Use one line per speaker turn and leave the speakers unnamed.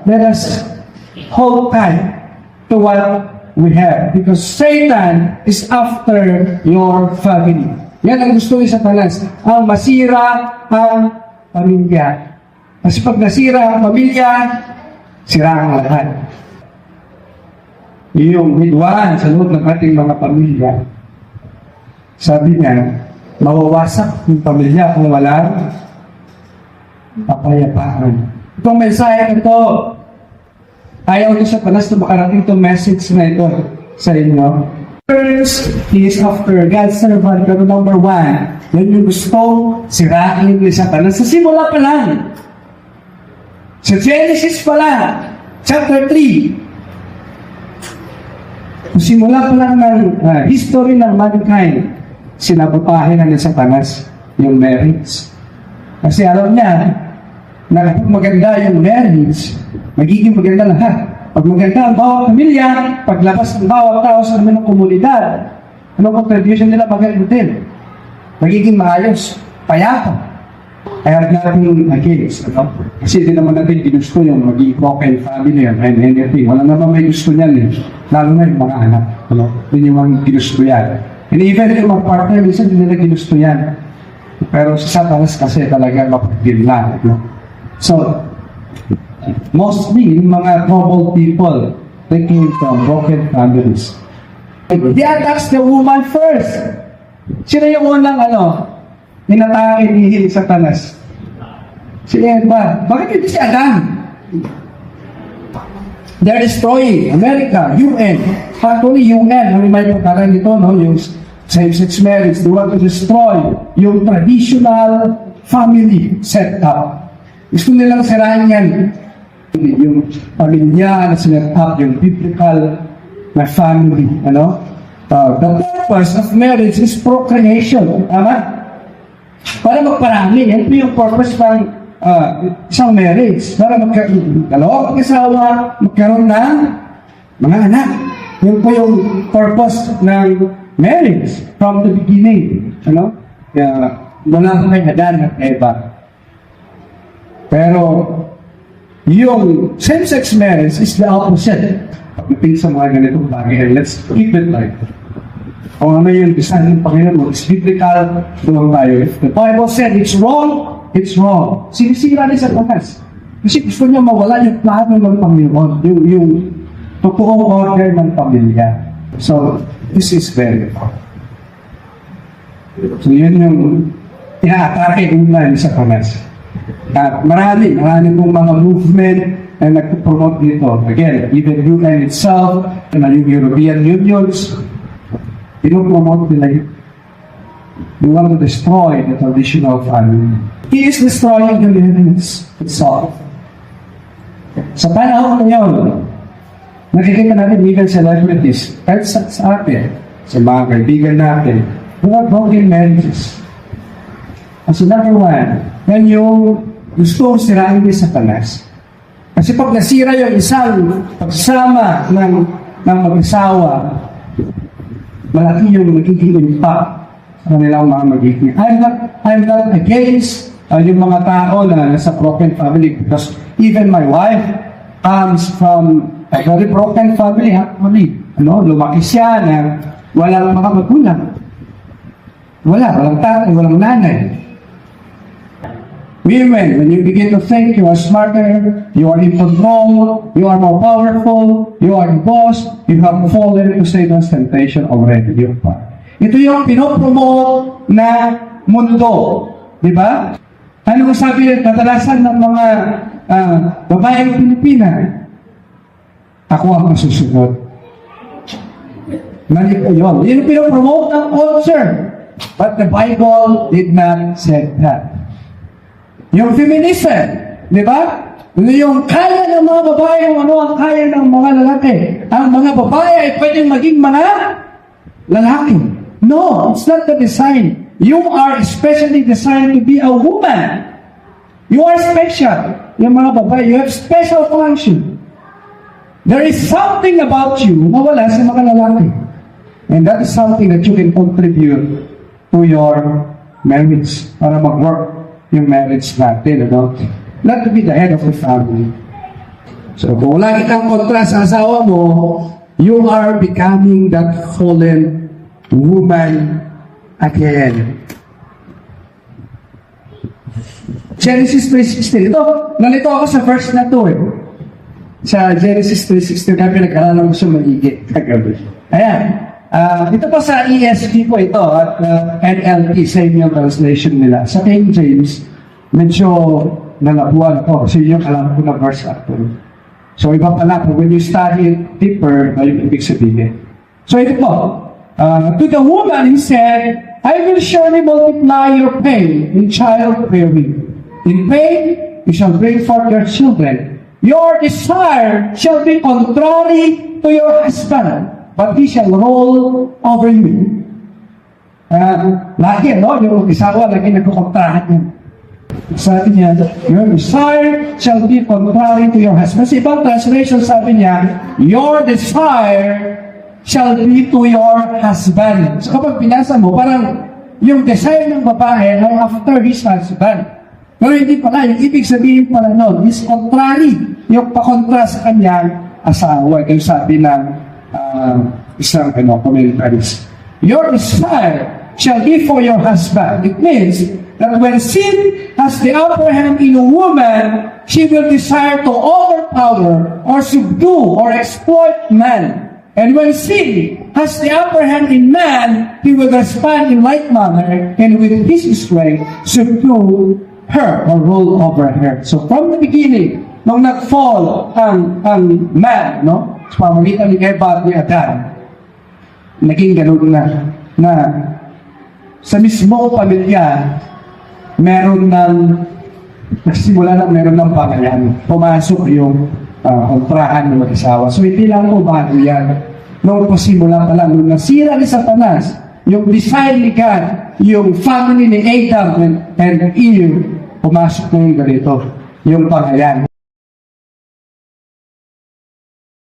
let us hold tight to what we have. Because Satan is after your family. Yan ang gusto ni Satanas. Ang masira ang pamilya. Kasi pag nasira ang pamilya, sira ang lahat. Yung hidwaan sa loob ng ating mga pamilya, sabi niya, mawawasak yung pamilya kung walang kapayapaan. Itong mensahe na ito, ayaw ni Satanas na makarating itong message na ito sa inyo. First, he is after God's servant. Pero number one, yun yung gusto sirain ni Satanas. Sa simula pa lang. Sa Genesis pa lang. Chapter 3. Sa simula pa lang ng history ng mankind, sinabotahin na ni Satanas yung marriage. Kasi alam niya, na kapag maganda yung marriage, magiging maganda lahat. Pag maganda ang bawat pamilya, paglabas ng bawat tao sa naman ng komunidad, anong contribution nila maganda din. Magiging maayos, payapa. Kaya natin against, ano? Kasi din naman natin ginusto yung maging broken family and anything. Wala naman may gusto niyan eh. Lalo na yung mga anak. Ano? Yun yung mga ginusto yan. And even yung mga partner, minsan din nila ginusto yan. Pero sa Satanas kasi talaga mapagdil lang. No? So, mostly, yung mga troubled people, they came from broken families. They attacks the woman first. Sino yung unang inatake ni Satanas? Si Eva. Bakit hindi si Adam? They're destroying America, UN. Actually, UN, may pagkakan nito, no? Yung same-sex marriage, they want to destroy yung traditional family setup. Gusto nilang sirain yan. Yung pamilya na sinet up, yung biblical na family, ano? The purpose of marriage is procreation. Tama? Para magparami. Yan po yung purpose ng isang marriage. Para dalawang mag-asawa, magkaroon ng mga anak. Yan po yung purpose ng marriage from the beginning. Ano? Mula kay Adan at Eva. Pero yung same-sex marriage is the opposite. Pagdating sa mga ganitong bagay, let's keep it like kung ano yung design ng Panginoon, it's biblical, doon tayo. If the Bible said it's wrong, it's wrong. Sinisira rin sa Satanas. Kasi gusto niya mawala yung plano ng Panginoon, yung totoong order ng pamilya. So, this is very important. So, yun yung inaatake una ni Satanas. Marami pong mga movement na nagpo-promote dito. Again, even UN itself, yung European Unions, pinopromote nila yun. They want to destroy the traditional family. He is destroying the marriage itself. Sa panahon na yun, nakikita natin even celebrities, kahit sa atin, sa mga kaibigan natin, they are broken marriages. As number one, yan yung gusto sirain ni Satanas. Kasi pag nasira yung isang pagsama ng mag-asawa, malaki yung magiging impact sa kanilang mga magiging. I'm not against yung mga tao na nasa broken family because even my wife comes from a very broken family actually. Lumaki siya na walang mga magulang. Walang tatay, walang nanay. Women, when you begin to think you are smarter, you are in control, you are more powerful, you are the boss, you have fallen into Satan's temptation already. Ito yung pinopromote na mundo. Di ba? Ano sabi kadalasan ng mga babaeng Pilipina? Ako ang masusunod. Mali po yun. Yun yung pinopromote ng culture. But the Bible did not say that. Yung feminism, di ba? Yung kaya ng mga babae, ang kaya ng mga lalaki. Ang mga babae ay pwedeng maging mga lalaki. No, it's not the design. You are especially designed to be a woman. You are special. Yung mga babae, you have special function. There is something about you na wala sa mga lalaki. And that is something that you can contribute to your marriage para mag-work yung marriage natin, Not to be the head of the family. So, kung lagi kang kontra sa asawa mo, you are becoming that fallen woman again. Genesis 3:16. Nalito ako sa verse na to eh. Sa Genesis 3:16 na pinag-aralan ko sa maigi kagabi. Ayan. Ito po sa ESV po ito at NLT, same yung translation nila. Sa King James, medyo nalabuan ko kasi yung alam ko na verse actually. So iba pala po, when you study it deeper, yung ibig sabihin. So ito po, to the woman he said, I will surely multiply your pain in childbearing. In pain, you shall bring forth your children. Your desire shall be contrary to your husband, but he shall rule over you. Lagi, no? Yung isawa, lagi nagkukontrahan niya. Sabi niya, your desire shall be contrary to your husband. Sa ibang translation, sabi niya, your desire shall be to your husband. So kapag pinasa mo, parang yung desire ng babae ay after his husband. Pero hindi pala, yung ibig sabihin pala nun is contrary. Yung pakontra sa kanyang asawa. Yung sabi ng isang commentaries. Your desire shall be for your husband. It means that when sin has the upper hand in a woman, she will desire to overpower or subdue or exploit man. And when sin has the upper hand in man, he will respond in like manner and with his strength subdue her or rule over her. So from the beginning, nung nag-fall ang man, no? Sa pamamagitan ni Eva at ni Adan, naging ganun na sa mismo pamilya, meron ng pangalan. Pumasok yung kontrahan ng mag-asawa. So hindi lang po bago yan. Nung pasimula pa lang, nung nasira ni Satanas, yung design ni God, yung family ni Adam and Eve, pumasok na yung ganito, yung pangalan.